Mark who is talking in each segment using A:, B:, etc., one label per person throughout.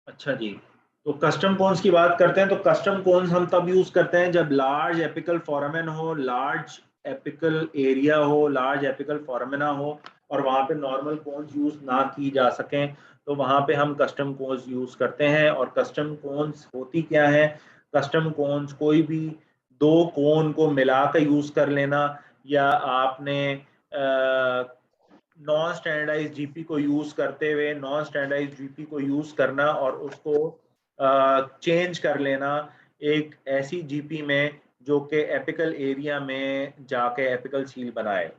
A: अच्छा जी, तो custom cons की बात करते हैं। तो कस्टम कोन्स हम तब यूज करते हैं जब लार्ज एपिकल फोरामेन हो, लार्ज एपिकल एरिया हो, लार्ज एपिकल फोरामेना हो और वहां पे नॉर्मल कोन्स यूज ना की जा सकें, तो वहां पे हम कस्टम कोन्स यूज करते हैं। और कस्टम कोन्स होती क्या है? कस्टम कोन्स कोई भी दो कोन को मिलाकर यूज कर लेना, या आपने नॉन स्टैंडर्डाइज जीपी को यूज करते हुए नॉन स्टैंडर्डाइज जीपी को यूज करना और उसको चेंज कर लेना एक ऐसी जीपी में जो कि एपिकल एरिया में जाके एपिकल सील बनाए,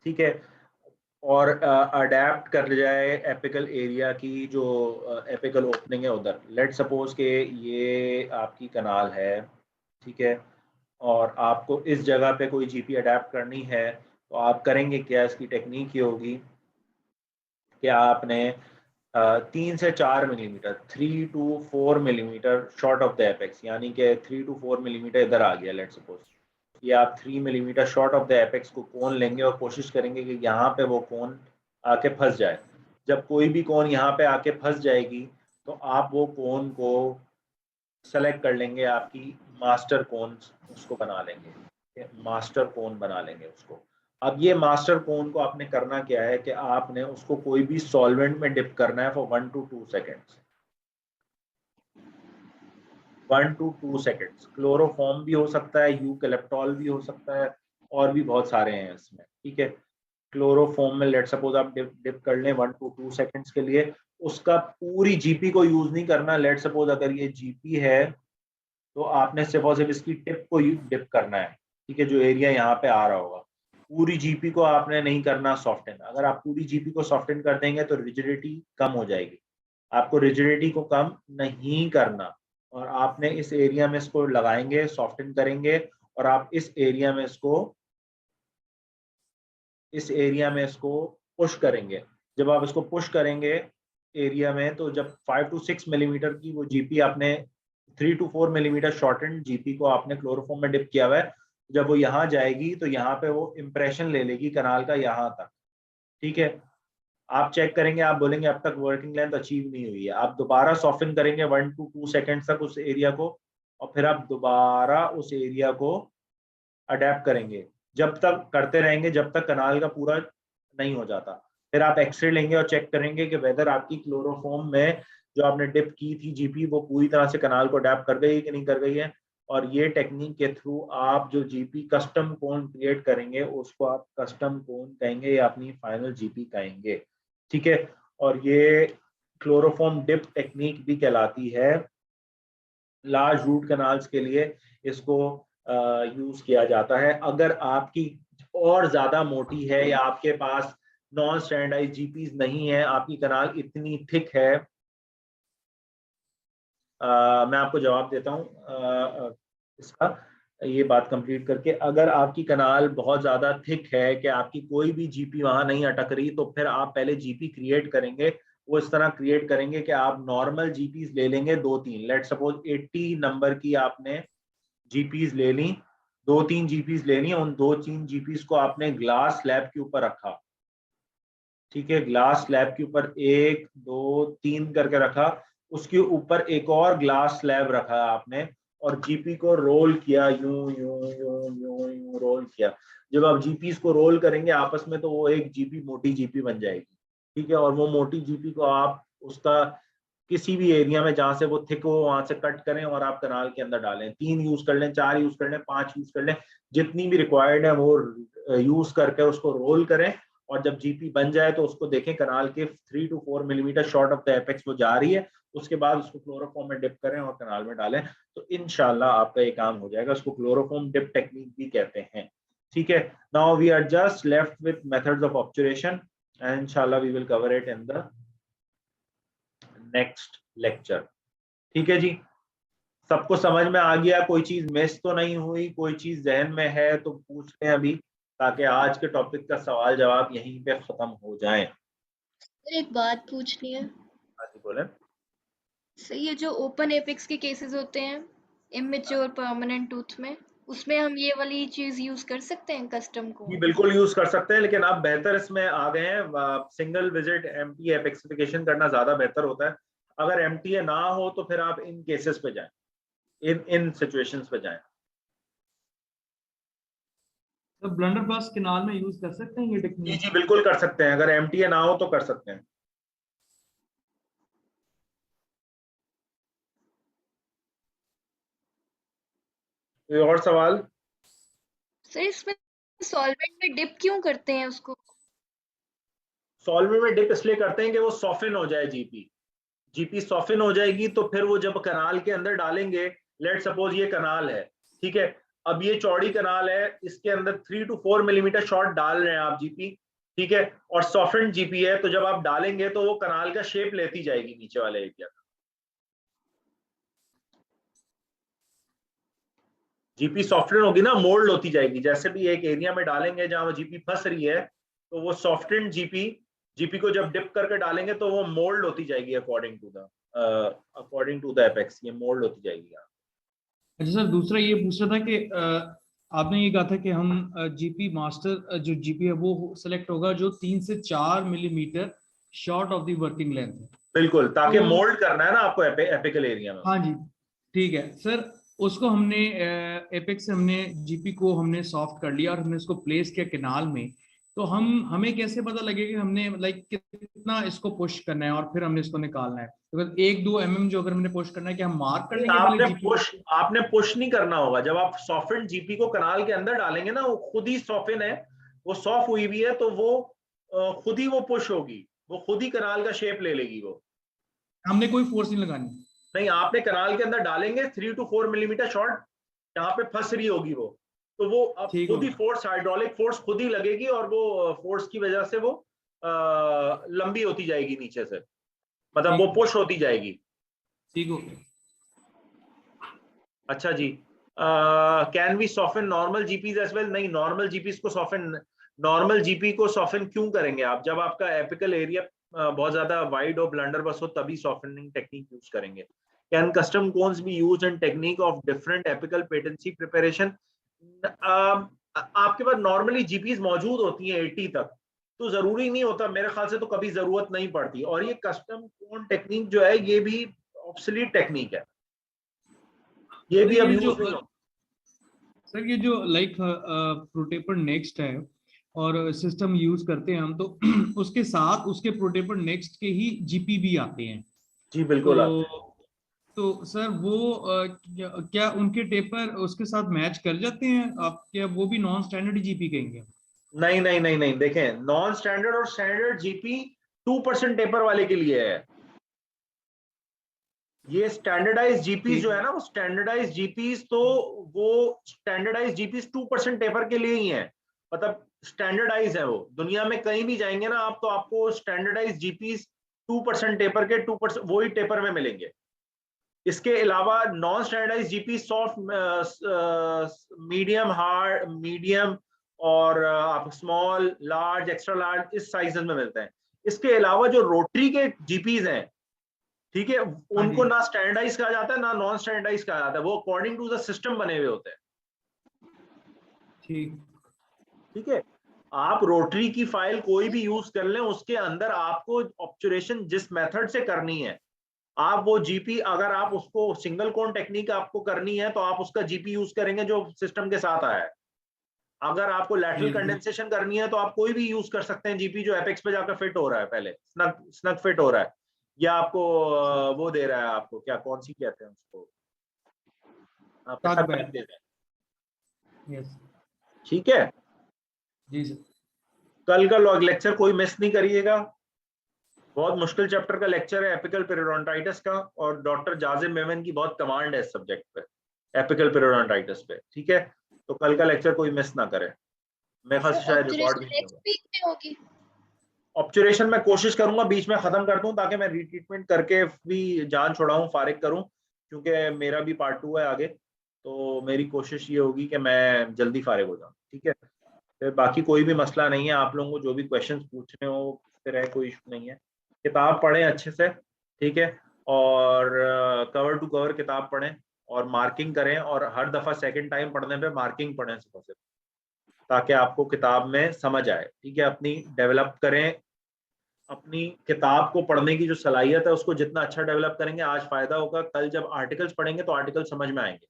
A: ठीक है, और अडेप्ट कर जाए एपिकल एरिया की जो एपिकल ओपनिंग है उधर। लेट सपोज के ये आपकी कनाल है, ठीक है, और आपको इस जगह पे कोई जीपी अडेप्ट करनी है, तो आप करेंगे क्या? इसकी टेक्निक ये होगी कि आपने 3 से 4 millimetre, 3 to 4 millimetre short of the apex, यानी कि 3 to 4 मिलीमीटर इधर आ गया लेट सपोज, ये आप 3 millimetre short of the apex को कोन लेंगे और कोशिश करेंगे कि यहाँ पे वो कोन आके फंस जाए। जब कोई भी कोन यहाँ पे आके फंस जाएगी तो आप वो कोन को सेलेक्ट कर लेंगे, आपकी मास्टर कोन उसको बना लेंगे, मास्टर कोन बना लेंगे उसको। अब ये मास्टर कोन को आपने करना क्या है कि आपने उसको कोई भी सॉल्वेंट में डिप करना है for 1 to 2 seconds. 1 to 2 seconds. Chloroform भी हो सकता है, यूकैलिप्टॉल भी हो सकता है, और भी बहुत सारे हैं इसमें, ठीक है। क्लोरोफॉर्म में लेट सपोज आप डिप कर लें 1 to 2 सेकेंड्स के लिए। उसका पूरी जीपी को यूज नहीं करना। लेट सपोज अगर ये जीपी है तो आपने सिर्फ और सिर्फ इसकी टिप को डिप करना है, ठीक है, जो एरिया यहाँ पे आ रहा होगा। पूरी जीपी को आपने नहीं करना सॉफ्टन। अगर आप पूरी जीपी को सॉफ्टन कर देंगे तो रिजिडिटी कम हो जाएगी। आपको रिजिडिटी को कम नहीं करना, और आपने इस एरिया में इसको लगाएंगे, सॉफ्टन करेंगे, और आप इस एरिया में इसको पुश करेंगे। जब आप इसको पुश करेंगे एरिया में, तो जब 5 to 6 मिलीमीटर की वो जीपी आपने 3 to 4 मिलीमीटर शॉर्टेंड जीपी को आपने क्लोरोफॉर्म में डिप किया हुआ है, जब वो यहाँ जाएगी तो यहाँ पे वो इम्प्रेशन ले लेगी कनाल का यहाँ तक, ठीक है। आप चेक करेंगे, आप बोलेंगे अब तक वर्किंग लेंथ अचीव नहीं हुई है। आप दोबारा सॉफ्टन करेंगे 1 to 2 सेकेंड तक उस एरिया को, और फिर आप दोबारा उस एरिया को अडेप्ट करेंगे। जब तक करते रहेंगे जब तक कनाल का पूरा नहीं हो जाता। फिर आप एक्सरे लेंगे और चेक करेंगे कि वेदर आपकी क्लोरोफॉर्म में जो आपने डिप की थी जीपी वो पूरी तरह से कनाल को अडेप्ट कर गई है कि नहीं कर गई है। और ये टेक्निक के थ्रू आप जो जीपी कस्टम कोन क्रिएट करेंगे उसको आप कस्टम कोन कहेंगे या अपनी फाइनल जीपी कहेंगे, ठीक है। और ये क्लोरोफॉर्म डिप टेक्निक भी कहलाती है। लार्ज रूट कैनाल्स के लिए इसको यूज किया जाता है। अगर आपकी और ज्यादा मोटी है या आपके पास नॉन स्टैंडर्डाइज जीपीज नहीं है, आपकी कनाल इतनी थिक है, मैं आपको जवाब देता हूँ इसका, ये बात कंप्लीट करके। अगर आपकी कनाल बहुत ज्यादा थिक है कि आपकी कोई भी जीपी वहां नहीं अटक रही, तो फिर आप पहले जीपी क्रिएट करेंगे। वो इस तरह क्रिएट करेंगे कि आप नॉर्मल जीपीज ले लेंगे 2-3, लेट सपोज 80 नंबर की आपने जीपीज ले ली, 2-3 जीपीज लेनी है। उन 2-3 जीपीज को आपने ग्लास स्लैब के ऊपर रखा, ठीक है, ग्लास स्लैब के ऊपर 1 2 3 करके रखा। उसके ऊपर एक और ग्लास स्लैब रखा आपने, और जीपी को रोल किया, यूं यूं यूं यूं यूं रोल किया। जब आप जीपीस को रोल करेंगे आपस में तो वो एक जीपी मोटी जीपी बन जाएगी, ठीक है। और वो मोटी जीपी को आप उसका किसी भी एरिया में जहां से वो थिक हो वहां से कट करें और आप कनाल के अंदर डालें। 3 यूज कर लें, 4 यूज कर लें, 5 यूज कर लें, जितनी भी रिक्वायर्ड है वो यूज करके उसको रोल करें। और जब जीपी बन जाए तो उसको देखें कनाल के 3 to 4 millimetre short of the apex वो जा रही है। उसके बाद उसको क्लोरोफॉर्म में डिप करें और कनाल में डालें, तो इंशाल्लाह आपका ये काम हो जाएगा। उसको क्लोरोफॉर्म डिप टेक्निक भी कहते हैं, ठीक है। Now we are just left with methods of observation, and इंशाल्लाह we will cover it in the next lecture, ठीक है जी। सबको समझ में आ गया? कोई चीज मिस तो नहीं हुई? कोई चीज जहन में है तो पूछ लें अभी, ताकि आज के टॉपिक का सवाल जवाब यहीं पे खत्म हो जाए।
B: सर एक बात पूछनी है।
A: हाँ जी बोले।
B: सर ये जो ओपन एपेक्स के केसेस होते हैं इमेच्योर परमानेंट टूथ में, उसमें हम ये वाली चीज यूज कर सकते हैं कस्टम
A: जी
B: कोन्स?
A: बिल्कुल यूज कर सकते हैं, लेकिन आप बेहतर इसमें आ गए हैं, सिंगल विजिट एमटी एपेक्सिफिकेशन करना ज्यादा बेहतर होता है। अगर एमटीए ना हो तो फिर आप इन केसेस पे जाएं, इन सिचुएशंस पे जाएं।
C: तो ब्लंडर बस किनाल में यूज कर सकते हैं ये
A: जी
C: टेक्निक?
A: जी बिल्कुल कर सकते हैं, अगर एमटीए ना हो तो कर सकते हैं। कोई और सवाल?
B: सर इसमें सॉल्वेंट में डिप क्यों करते हैं उसको?
A: सॉल्वेंट में डिप इसलिए करते हैं कि वो सॉफ्टन हो जाए जीपी। जीपी सॉफ्टन हो जाएगी तो फिर वो जब कनाल के अंदर डालेंगे, लेट सपोज ये कनाल है, ठीक है, अब ये चौड़ी कनाल है, इसके अंदर 3 to 4 मिलीमीटर शॉर्ट डाल रहे हैं आप जीपी, ठीक है, और सॉफ्टन जीपी है, तो जब आप डालेंगे तो वो कनाल का शेप लेती जाएगी नीचे वाले एरिया का। जीपी सॉफ्टन होगी ना, मोल्ड होती जाएगी, जैसे भी एक एरिया में डालेंगे जहां वो जीपी फंस रही है, तो वो सॉफ्टन जीपी, जीपी को जब डिप करके डालेंगे तो वो मोल्ड होती जाएगी अकॉर्डिंग टू द एपेक्स, ये मोल्ड होती जाएगी।
C: अच्छा सर, दूसरा ये पूछ रहा था कि आपने ये कहा था कि हम जीपी मास्टर जो जीपी है वो सेलेक्ट होगा जो 3 से 4 millimetre short of the working length है।
A: बिल्कुल, ताकि
C: तो
A: मोल्ड करना है ना आपको एपिकल एरिया में।
C: हाँ जी, ठीक है सर। उसको हमने एपेक्स से हमने जीपी को हमने सॉफ्ट कर लिया और हमने उसको प्लेस किया किनाल में। तो हमें कैसे पता लगेगा कि हमने लाइक कितना इसको पुश करना है और फिर हमने इसको निकालना है? तो अगर 1-2 जो अगर हमने पुश करना है, क्या हम मार्क कर लेंगे पहले जीपी को?
A: आपने पुश नहीं करना होगा। जब आप सॉफ्टन जीपी को कनाल के अंदर डालेंगे ना, वो खुद ही सॉफ्टन है, वो सॉफ्ट हुई भी है, तो वो खुद ही वो पुश होगी, वो खुद ही कनाल का शेप ले लेगी वो।
C: हमने कोई फोर्स नहीं लगानी?
A: नहीं, आपने कनाल के अंदर डालेंगे 3 to 4 मिलीमीटर शॉर्ट जहां पे फंस रही होगी वो, तो वो अब
C: ठीक
A: खुद ही
C: होगा।
A: फोर्स, हाइड्रोलिक फोर्स खुद ही लगेगी, और वो फोर्स की वजह से वो लंबी होती जाएगी नीचे से, मतलब वो
C: ठीक
A: पुश होती जाएगी।
C: ठीक हो गया।
A: अच्छा जी, can we soften normal GPs as well? नहीं, नॉर्मल जीपीज को सॉफ्टन, नॉर्मल जीपी को सॉफ्टन क्यों करेंगे आप? जब आपका एपिकल एरिया बहुत ज्यादा वाइड और ब्लंडर बस हो तभी सॉफ्टनिंग टेक्निक यूज करेंगे। Can custom cones be use in technique of different apical patency preparation? आपके पास नॉर्मली जीपीज मौजूद होती हैं 80 तक, तो जरूरी नहीं होता, मेरे ख्याल से तो कभी जरूरत नहीं पड़ती। और ये कस्टम कोन टेक्निक जो है ये भी ऑब्सोलीट टेक्निक है, ये
C: सर
A: भी अब
C: ये जो
A: यूज नहीं होता।
C: सर ये जो लाइक प्रोटेपर नेक्स्ट है और सिस्टम यूज करते हैं हम, तो उसके साथ उसके प्रोटेपर नेक्स्ट के ही जीपी भी आते हैं।
A: जी बिल्कुल
C: तो
A: आते हैं।
C: सर वो क्या उनके टेपर उसके साथ मैच कर जाते हैं? आप क्या वो भी नॉन स्टैंडर्ड जीपी कहेंगे?
A: नहीं नहीं नहीं नहीं, देखें, नॉन स्टैंडर्ड और स्टैंडर्ड जीपी 2% टेपर वाले के लिए है। ये स्टैंडर्डाइज जीपीस जो
C: ठीक।
A: है ना, वो स्टैंडर्डाइज जीपीस, तो वो स्टैंडर्डाइज जीपीस 2% टेपर के लिए ही है, मतलब स्टैंडर्डाइज है वो। दुनिया में कहीं भी जाएंगे ना आप, तो आपको स्टैंडर्डाइज जीपीस 2% टेपर के 2% वही टेपर में मिलेंगे। इसके अलावा non standardise GP soft, medium, hard, medium, और आप स्मॉल, लार्ज, एक्स्ट्रा लार्ज, इस साइज में मिलते हैं। इसके अलावा जो रोटरी के जीपीज हैं, ठीक है,
C: हाँ
A: उनको
C: जी।
A: ना स्टैंडर्डाइज कहा जाता है ना नॉन स्टैंडर्डाइज कहा जाता है, वो अकॉर्डिंग टू द सिस्टम बने हुए होते हैं।
C: ठीक।
A: ठीक है, आप रोटरी की फाइल कोई भी यूज कर लें, उसके अंदर आपको ऑब्जर्वेशन जिस मेथड से करनी है, आप वो जीपी, अगर आप उसको सिंगल कोन टेक्निक आपको करनी है तो आप उसका जीपी यूज करेंगे जो सिस्टम के साथ आया है। अगर आपको लैटरल
C: ठीक है।
A: कंडेंसेशन करनी है तो आप कोई भी यूज कर सकते हैं जीपी जो एपेक्स पे जाकर फिट हो रहा है, पहले स्नग स्नग फिट हो रहा है, या आपको वो दे रहा है, आपको क्या, कौन सी कहते हैं उसको,
C: टग
A: पटक पाइप
C: बैक।
A: दे रहे हैं।
C: यस।
A: ठीक है,
C: जी सर।
A: कल का लेक्चर कोई मिस नहीं करिएगा, बहुत मुश्किल चैप्टर का लेक्चर है एपिकल पेरियोडोंटाइटिस का, और डॉक्टर जाजिम मेमन की बहुत कमांड है इस सब्जेक्ट पे, एपिकल पेरियोडोंटाइटिस पे। ठीक है, तो कल का लेक्चर कोई मिस ना करे, मेरे ख्याल
B: सर
A: से शायद रिकॉर्ड भी
B: ऑब्जर्वेशन
A: नहीं
B: नेक्स्ट
A: होगा।
B: वीक में होगी?
A: ऑब्जर्वेशन मैं कोशिश करूंगा बीच में खत्म कर दूं, ताकि मैं रीट्रीटमेंट करके भी जान छुड़ाऊं, फारिग करूं, क्योंकि मेरा भी पार्ट 2 है आगे, तो मेरी कोशिश ये होगी कि मैं जल्दी फारिग हो जाऊं। ठीक है, फिर बाकी कोई भी मसला नहीं है, आप लोगों को जो भी क्वेश्चंस पूछने हो पूछते रहे, कोई इशू नहीं है। किताब पढ़ें अच्छे से, ठीक है, और कवर टू कवर किताब पढ़ें, और मार्किंग करें, और हर दफ़ा सेकंड टाइम पढ़ने पे मार्किंग पढ़ें सुबह से, ताकि आपको किताब में समझ आए। ठीक है, अपनी डेवलप करें अपनी किताब को पढ़ने की जो सलाहियत है उसको जितना अच्छा डेवलप करेंगे, आज फायदा होगा, कल जब आर्टिकल्स पढ़ेंगे तो आर्टिकल समझ में आएंगे।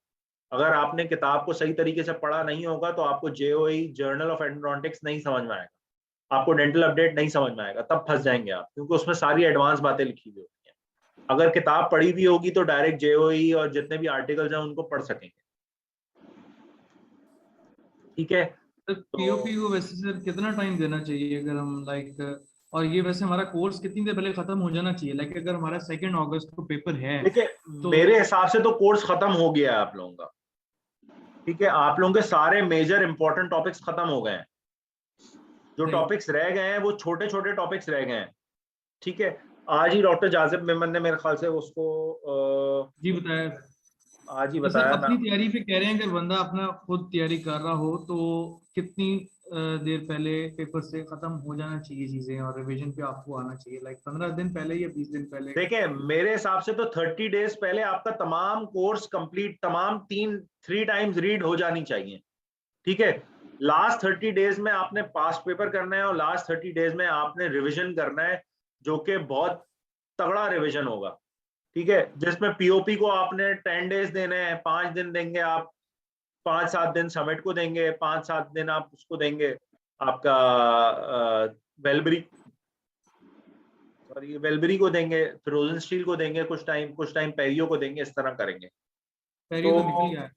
A: अगर आपने किताब को सही तरीके से पढ़ा नहीं होगा तो आपको जेओई जर्नल ऑफ एंडोडोंटिक्स नहीं समझ में आएगा, आपको डेंटल अपडेट नहीं समझ में आएगा, तब फंस जाएंगे आप, क्योंकि उसमें सारी एडवांस बातें लिखी हुई होती हैं। अगर किताब पढ़ी भी होगी तो डायरेक्ट जेओई और जितने भी आर्टिकल्स हैं उनको पढ़ सकेंगे। ठीक है,
C: सर पीओपी को वैसे सर कितना टाइम देना चाहिए अगर हम लाइक, और ये वैसे हमारा कोर्स कितनी देर पहले खत्म हो जाना चाहिए, लाइक अगर हमारा 2 अगस्त को पेपर है
A: देखिए
C: तो
A: मेरे हिसाब से तो कोर्स खत्म हो गया है आप लोगों का। ठीक है, आप लोगों के सारे मेजर इंपॉर्टेंट टॉपिक्स खत्म हो गए हैं, जो टॉपिक्स रह गए हैं वो छोटे छोटे टॉपिक्स रह गए हैं। ठीक है, आज ही डॉक्टर जाजिब मेमन ने मेरे ख्याल से उसको
C: जी बताया।
A: आज ही
C: तो सर
A: बताया।
C: अपनी तैयारी पे कह रहे हैं, अगर बंदा अपना खुद तैयारी कर रहा हो तो कितनी देर पहले पेपर से खत्म हो जाना चाहिए चीजें, और रिवीजन पे आपको आना चाहिए, लाइक 15 दिन पहले या 20 दिन पहले?
A: देखिए मेरे हिसाब से तो 30 डेज पहले आपका तमाम कोर्स कंप्लीट, तमाम 3 टाइम्स रीड हो जानी चाहिए। ठीक है, लास्ट 30 डेज में आपने पास्ट पेपर करना है और लास्ट 30 डेज में आपने रिवीजन करना है, जो कि बहुत तगड़ा रिवीजन होगा। ठीक है, जिसमें पीओपी को आपने 10 डेज देने हैं, 5 दिन देंगे आप, 5-7 दिन समिट को देंगे, 5-7 दिन आप उसको देंगे आपका वेलबरी, सॉरी वेलबरी को देंगे, फिर रोजन स्टील को देंगे, कुछ टाइम पेरियो को देंगे, इस तरह करेंगे।
C: पहले तो निकल गया है।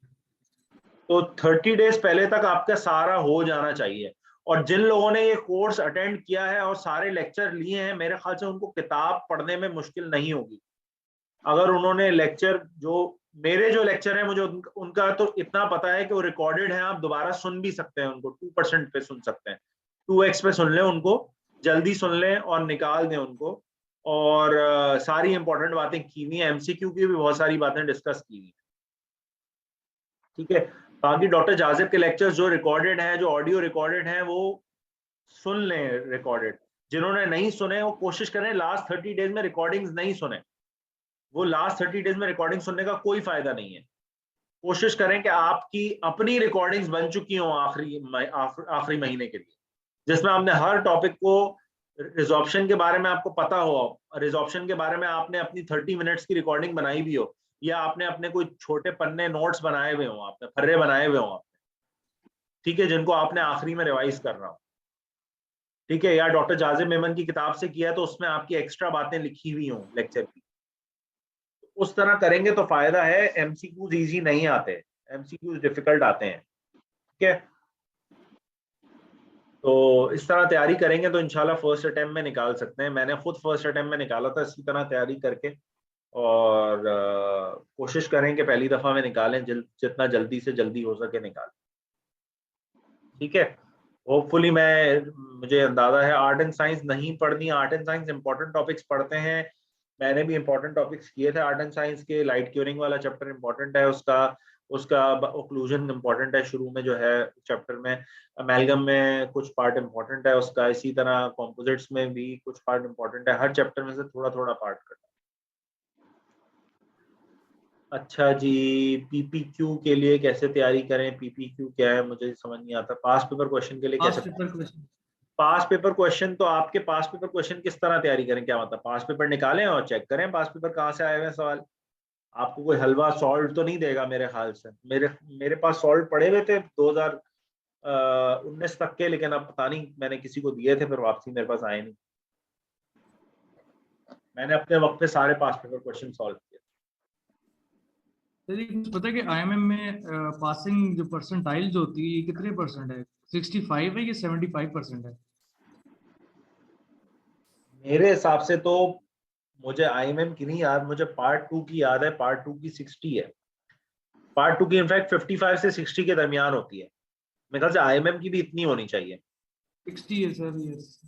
A: तो 30 डेज पहले तक आपका सारा हो जाना चाहिए। और जिन लोगों ने ये कोर्स अटेंड किया है और सारे लेक्चर लिए हैं, मेरे ख्याल से उनको किताब पढ़ने में मुश्किल नहीं होगी। अगर उन्होंने लेक्चर, जो मेरे जो लेक्चर है, मुझे उनका तो इतना पता है कि वो रिकॉर्डेड है, आप दोबारा सुन भी सकते हैं उनको, 2% पे सुन सकते हैं, 2x पे सुन लें उनको, जल्दी सुन लें और निकाल दें उनको। और सारी इंपॉर्टेंट बातें की हुई हैं, एमसीक्यू की भी बहुत सारी बातें डिस्कस की हुई हैं। ठीक है, बाकी डॉक्टर जाजिब के लेक्चर्स जो रिकॉर्डेड हैं, जो ऑडियो रिकॉर्डेड हैं, वो सुन लें रिकॉर्डेड। जिन्होंने नहीं सुने वो कोशिश करें लास्ट 30 डेज में रिकॉर्डिंग्स नहीं सुने, वो लास्ट 30 डेज में रिकॉर्डिंग सुनने का कोई फायदा नहीं है। कोशिश करें कि आपकी अपनी रिकॉर्डिंग्स बन चुकी हों आखिरी महीने के लिए, जिसमें आपने हर टॉपिक को, रिजॉर्प्शन के बारे में आपको पता हो, रिजॉर्प्शन के बारे में आपने अपनी 30 मिनट्स की रिकॉर्डिंग बनाई भी हो, या आपने अपने कोई छोटे पन्ने नोट्स बनाए हुए हों, आपने फर्रे बनाए हुए हों आपने, ठीक है, जिनको आपने आखिरी में रिवाइज करना हो। ठीक है, या डॉक्टर जाजिब मेमन की किताब से किया तो उसमें आपकी एक्स्ट्रा बातें लिखी हुई हों लेक्चर की, उस तरह करेंगे तो फायदा है। एमसीक्यूज इजी नहीं आते, एमसीक्यूज डिफिकल्ट आते हैं। ठीक है, तो इस तरह तैयारी करेंगे तो इंशाल्लाह फर्स्ट अटेम्प्ट में निकाल सकते हैं। मैंने खुद फर्स्ट अटेम्प्ट में निकाला था इसी तरह तैयारी करके, और कोशिश करें कि पहली दफा में निकालें, जितना जल्दी से जल्दी हो सके निकालें। ठीक है, होपफुली मुझे अंदाजा है आर्ट एंड साइंस नहीं पढ़नी, art and science important topics पढ़ते हैं, मैंने भी इंपॉर्टेंट टॉपिक्स किए थे आर्ट एंड साइंस के। लाइट क्यूरिंग वाला चैप्टर इंपॉर्टेंट है, उसका ओक्लूजन इंपॉर्टेंट है शुरू में जो है चैप्टर में, अमेलगम में कुछ पार्ट इंपॉर्टेंट है उसका, इसी तरह कॉम्पोजिट्स में भी कुछ पार्ट इंपॉर्टेंट है, हर चैप्टर में से थोड़ा थोड़ा पार्ट करना। अच्छा जी, पीपीक्यू के लिए कैसे तैयारी करें? पीपीक्यू क्या है मुझे समझ नहीं आता। पास पेपर क्वेश्चन के लिए कैसे? पास पेपर क्वेश्चन, तो आपके पास पेपर क्वेश्चन किस तरह तैयारी करें, क्या मतलब? पास पेपर निकालें और चेक करें पास पेपर कहाँ से आए हुए हैं सवाल। आपको कोई हलवा सॉल्व तो नहीं देगा मेरे ख्याल से। मेरे पास सॉल्व पड़े हुए थे 2019 तक के, लेकिन अब पता नहीं मैंने किसी को दिए थे, फिर वापसी मेरे पास आए नहीं। मैंने अपने वक्त पे सारे पास पेपर क्वेश्चन सॉल्व किए।
C: कुछ पता है कि आईएमएम में पासिंग जो परसेंटाइल्स होती है ये कितने परसेंट है? 65 है या 75% है?
A: मेरे हिसाब से तो, मुझे आईएमएम की नहीं याद, मुझे पार्ट 2 की याद है, पार्ट 2 की 60 है। पार्ट 2 की इनफैक्ट 55 से 60 के दरमियान होती है। मेरे ख्याल से आईएमएम की भी इतनी होनी चाहिए।
C: 60 है सर, यस।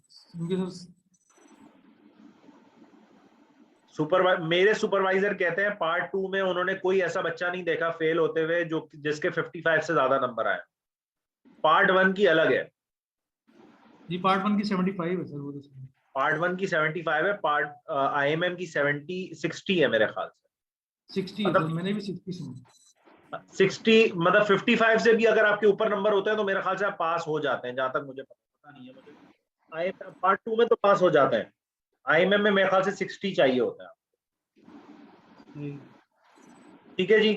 A: मेरे सुपरवाइजर कहते हैं पार्ट 2 में उन्होंने कोई ऐसा बच्चा नहीं देखा फेल होते हुए जिसके 55 से ज्यादा नंबर आए। पार्ट 1 की अलग है
C: जी, पार्ट 1 की 75 है सर, वो तो
A: पार्ट 1 की 75 है, पार्ट आईएमएम की 60 है मेरे ख्याल से।
C: 60 है सर, मैंने भी 60 सुना।
A: 60 मतलब 55 से भी अगर आपके ऊपर नंबर होते हैं तो मेरे ख्याल से आप पास हो जाते हैं, जहां तक मुझे पता नहीं है। मुझे पार्ट 2 में तो पास हो जाते हैं। IMM में मेरे ख्याल से 60 चाहिए होता है। ठीक है जी,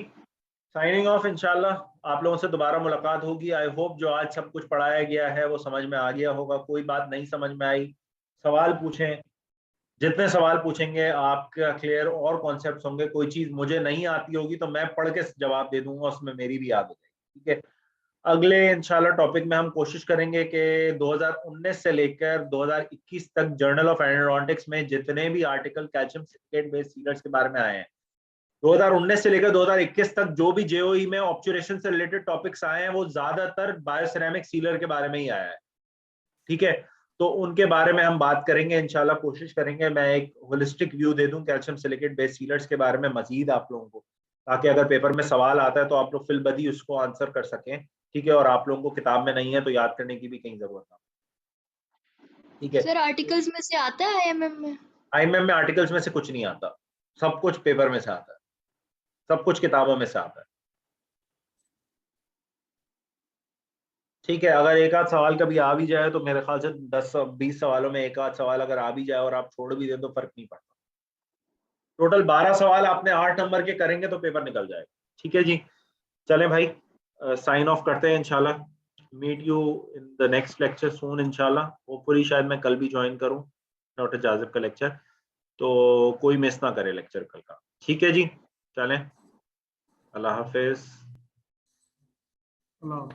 A: साइनिंग ऑफ। इंशाल्लाह आप लोगों से दोबारा मुलाकात होगी। आई होप जो आज सब कुछ पढ़ाया गया है वो समझ में आ गया होगा। कोई बात नहीं समझ में आई, सवाल पूछें, जितने सवाल पूछेंगे आपका क्लियर और कॉन्सेप्ट्स होंगे। कोई चीज मुझे नहीं आती होगी तो मैं पढ़ के जवाब दे दूंगा, उसमें मेरी भी याद हो जाएगी। ठीक है, अगले इंशाल्लाह टॉपिक में हम कोशिश करेंगे कि 2019 से लेकर 2021 तक जर्नल ऑफ एंडोडोंटिक्स में जितने भी article calcium silicate based sealers के बारे में आए हैं, 2019 से लेकर 2021 तक जो भी जेओई में ऑब्जर्वेशन से रिलेटेड टॉपिक्स आए हैं वो ज्यादातर बायोसेरेमिक सीलर के बारे में ही आया है। ठीक है, तो उनके बारे में हम बात करेंगे इंशाल्लाह। कोशिश करेंगे मैं एक होलिस्टिक व्यू दे दूं कैल्शियम सिलिकेट बेस्ड सीलर्स के बारे में मजीद आप लोगों को, ताकि अगर पेपर में सवाल आता है तो आप लोग फिलबदी उसको आंसर कर सकें। ठीक है, और आप लोगों को किताब में नहीं है तो याद करने की भी कहीं जरूरत ना। ठीक है
B: सर आर्टिकल्स में से आता है IMM में?
A: IMM में आर्टिकल्स में से कुछ नहीं आता, सब कुछ पेपर में से आता है, सब कुछ किताबों में से आता है। ठीक है, अगर एक आध सवाल कभी आ भी जाए तो मेरे ख्याल से 10-20 सवालों में एक आध सवाल अगर आ भी जाए और आप छोड़ भी दें तो फर्क नहीं पड़ता। टोटल 12 सवाल आपने 8 नंबर के करेंगे तो पेपर निकल जाएगा। ठीक है जी, चलें भाई, साइन ऑफ करते हैं इंशाल्लाह। Meet you in the next lecture soon इंशाल्लाह। होपफुली शायद मैं कल भी ज्वाइन करूं डॉक्टर जाजिब का लेक्चर, तो कोई मिस ना करे लेक्चर कल का। ठीक है जी, चलें, अल्लाह हाफिज।
C: अल्लाह।